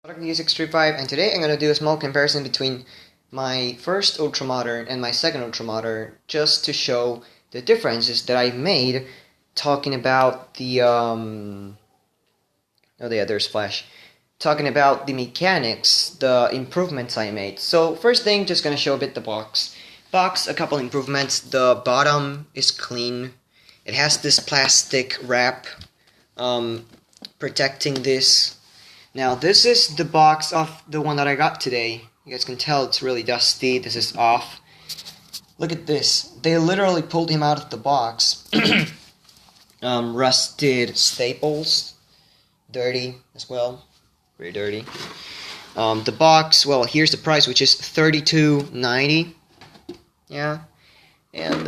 635, and today I'm going to do a small comparison between my first Ultramodern and my second Ultramodern, just to show the differences that I've made talking about the there's Flash. Talking about the mechanics, the improvements I made. So first thing, just gonna show a bit the box. A couple improvements. The bottom is clean. It has this plastic wrap protecting this. Now this is the box of the one that I got today. You guys can tell it's really dusty. This is off. Look at this. They literally pulled him out of the box. Rusted staples. Dirty as well. Very dirty. The box, well, here's the price, which is $32.90. Yeah. And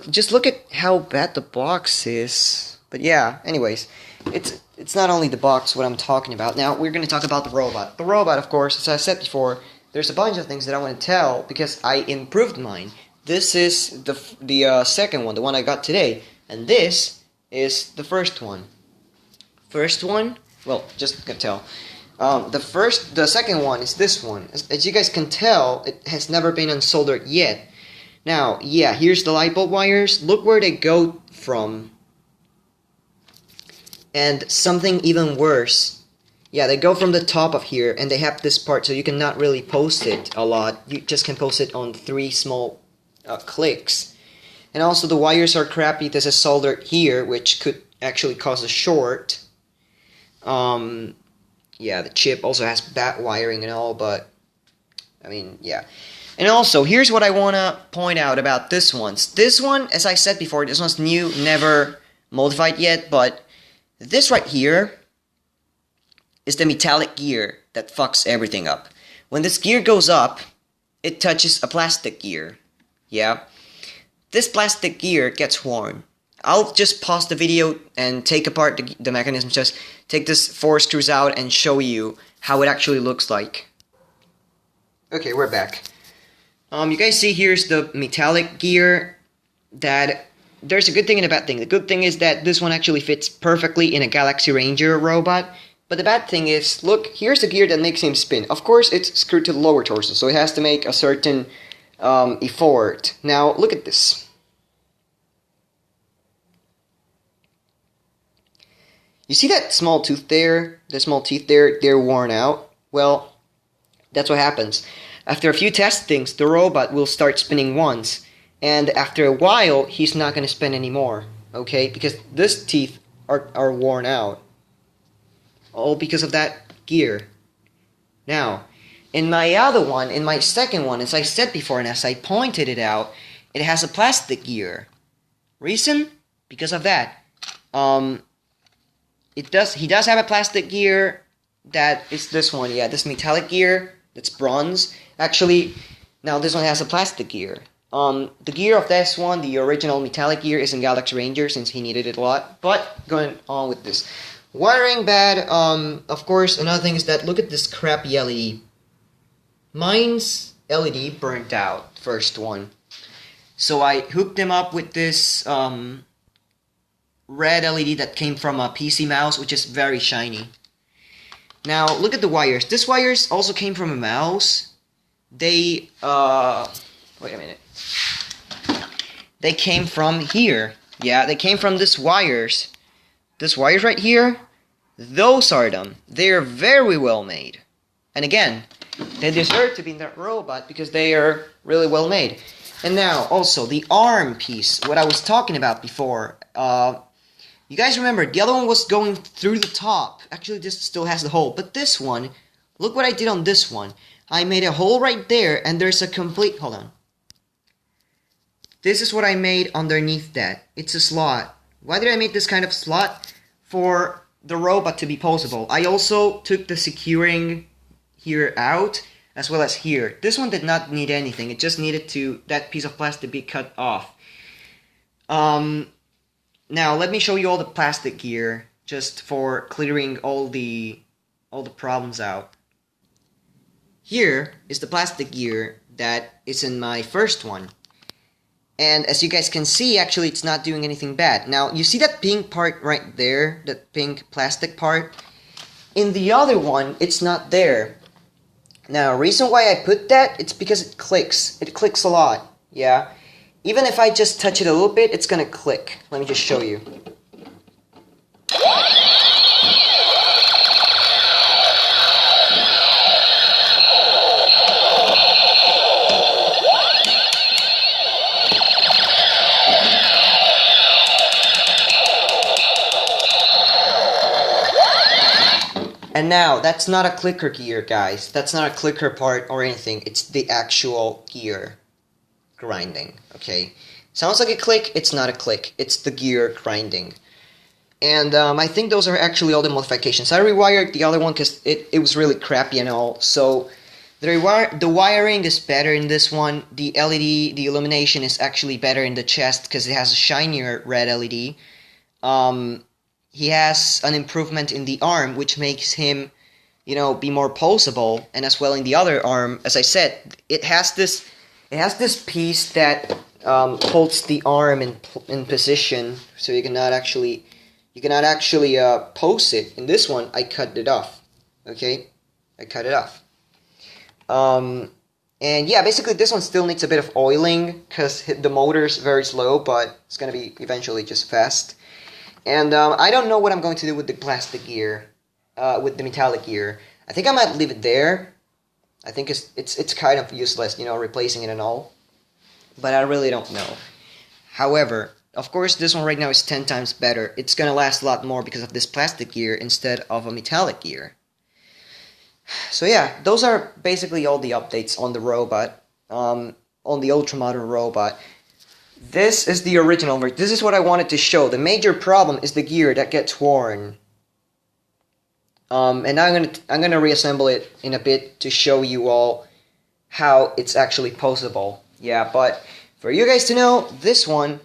just look at how bad the box is. But yeah, anyways, it's not only the box what I'm talking about. Now we're going to talk about the robot. The robot, of course, as I said before, there's a bunch of things that I want to tell because I improved mine. This is the second one, the one I got today, and this is the first one. First one, well, just gonna tell. The second one is this one. As you guys can tell, it has never been unsoldered yet. Now, yeah, here's the light bulb wires. Look where they go from. And something even worse. Yeah, they go from the top of here, and they have this part, so you cannot really post it a lot. You just can post it on 3 small clicks. And also the wires are crappy. This is soldered here, which could actually cause a short. Yeah, the chip also has bad wiring and all, but I mean, yeah. And also, here's what I want to point out about this one. This one, as I said before, this one's new, never modified yet, but this right here is the metallic gear that fucks everything up. When this gear goes up, it touches a plastic gear. Yeah. This plastic gear gets worn. I'll just pause the video and take apart the mechanism, just take this 4 screws out and show you how it actually looks like. Okay, we're back. You guys see here's the metallic gear. That there's a good thing and a bad thing. The good thing is that this one actually fits perfectly in a Galaxy Ranger robot. But the bad thing is, look, here's the gear that makes him spin. Of course, it's screwed to the lower torso, so it has to make a certain effort. Now, look at this. You see that small tooth there? The small teeth there, they're worn out. Well, that's what happens. After a few testings, the robot will start spinning once. And after a while, he's not going to spin anymore. Okay? Because these teeth are worn out. All because of that gear. Now, in my other one, in my second one, as I said before and as I pointed it out, it has a plastic gear. Reason? Because of that. He does have a plastic gear that is this one, yeah, this metallic gear that's bronze. Actually, now this one has a plastic gear. The gear of this one, the original metallic gear, is in Galaxy Ranger since he needed it a lot. But going on with this, wiring bad. Of course, another thing is that look at this crappy LED. Mine's LED burnt out, first one. So I hooked them up with this red LED that came from a PC mouse, which is very shiny. Now, look at the wires. This wires also came from a mouse. They, wait a minute. They came from here. Yeah, they came from this wires. This wires right here, those are them. They're very well made. And again, they deserve to be in that robot because they are really well made. And now, also, the arm piece, what I was talking about before, you guys remember, the other one was going through the top. Actually, this still has the hole. But this one, look what I did on this one. I made a hole right there, and there's a complete... Hold on. This is what I made underneath that. It's a slot. Why did I make this kind of slot? For the robot to be poseable. I also took the securing here out, as well as here. This one did not need anything. It just needed that piece of plastic be cut off. Now, let me show you all the plastic gear, just for clearing all the problems out. Here is the plastic gear that is in my first one. And as you guys can see, actually, it's not doing anything bad. Now, you see that pink part right there? That pink plastic part? In the other one, it's not there. Now, reason why I put that, it's because it clicks. It clicks a lot, yeah? Even if I just touch it a little bit, it's gonna click. Let me just show you. And now, that's not a clicker gear, guys. That's not a clicker part or anything. It's the actual gear grinding, okay? Sounds like a click, it's not a click. It's the gear grinding. And I think those are actually all the modifications. I rewired the other one because it was really crappy and all. So the wiring is better in this one. The LED, the illumination is actually better in the chest because it has a shinier red LED. He has an improvement in the arm, which makes him, you know, be more poseable. And as well in the other arm, as I said, it has this piece that holds the arm in position, so you cannot actually pose it. In this one, I cut it off. Okay, I cut it off. And yeah, basically this one still needs a bit of oiling because the motor is very slow, but it's gonna be eventually just fast. And I don't know what I'm going to do with the plastic gear, with the metallic gear. I think I might leave it there. I think it's kind of useless, you know, replacing it and all. But I really don't know. However, of course, this one right now is 10 times better. It's gonna last a lot more because of this plastic gear instead of a metallic gear. So yeah, those are basically all the updates on the robot, on the Ultramodern robot. This is the original version. This is what I wanted to show. The major problem is the gear that gets worn. And now I'm gonna reassemble it in a bit to show you all how it's actually poseable. Yeah, but for you guys to know, this one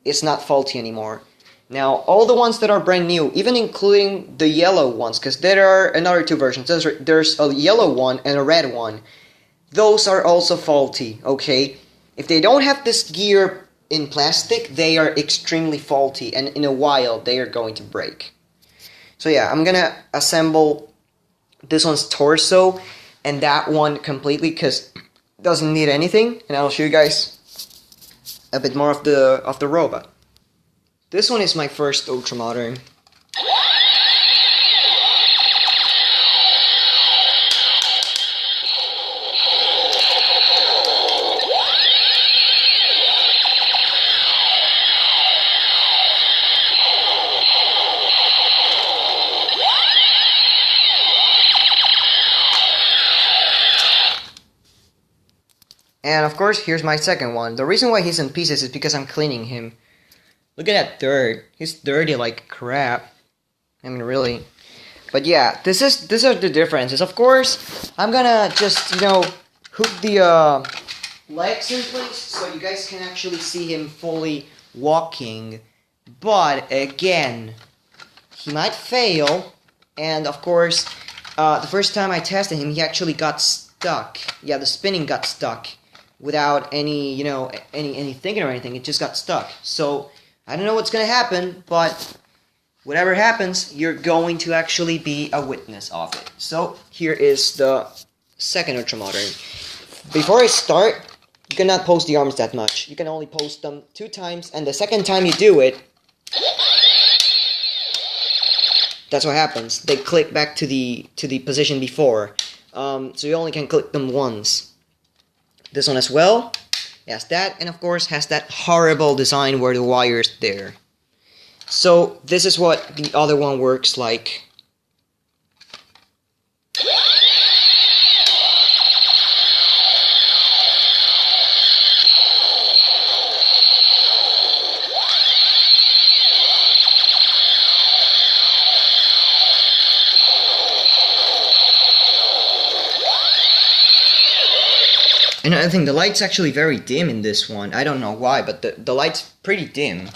is not faulty anymore. Now, all the ones that are brand new, even including the yellow ones, because there are another two versions. There's a yellow one and a red one. Those are also faulty, okay? If they don't have this gear in plastic, they are extremely faulty, and in a while, they are going to break. So yeah, I'm gonna assemble this one's torso and that one completely, because it doesn't need anything, and I'll show you guys a bit more of the robot. This one is my first Ultramodern. And of course, here's my second one. The reason why he's in pieces is because I'm cleaning him. Look at that dirt. He's dirty like crap. I mean, really. But yeah, these are the differences. Of course, I'm gonna just, you know, hook the legs in place so you guys can actually see him fully walking. But again, he might fail. And of course, the first time I tested him, he actually got stuck. Yeah, the spinning got stuck without any, you know, any thinking or anything. It just got stuck. So I don't know what's gonna happen, but whatever happens, you're going to actually be a witness of it. So here is the second Ultramodern. Before I start, you cannot post the arms that much. You can only post them 2 times, and the second time you do it, that's what happens. They click back to the position before. So you only can click them once. This one as well has that, and of course has that horrible design where the wire's there. So this is what the other one works like. And I think the light's actually very dim in this one. I don't know why, but the light's pretty dim.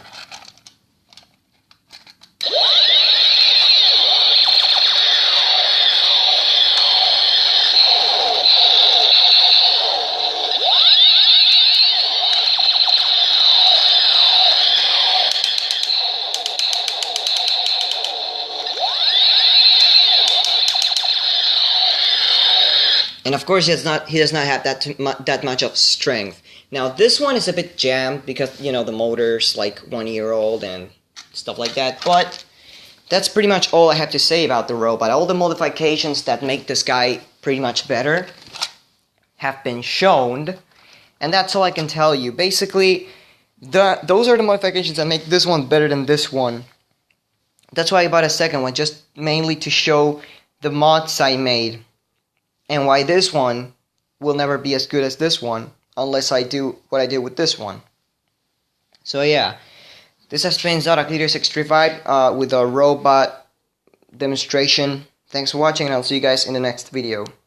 And of course, he does not have that much of strength. Now this one is a bit jammed because you know the motor's like 1 year old and stuff like that. But that's pretty much all I have to say about the robot. All the modifications that make this guy pretty much better have been shown, and that's all I can tell you. Basically, those are the modifications that make this one better than this one. That's why I bought a second one, just mainly to show the mods I made. And why this one will never be as good as this one unless I do what I did with this one. So yeah, this has been Zodak Leader 635 with a robot demonstration. Thanks for watching, and I'll see you guys in the next video.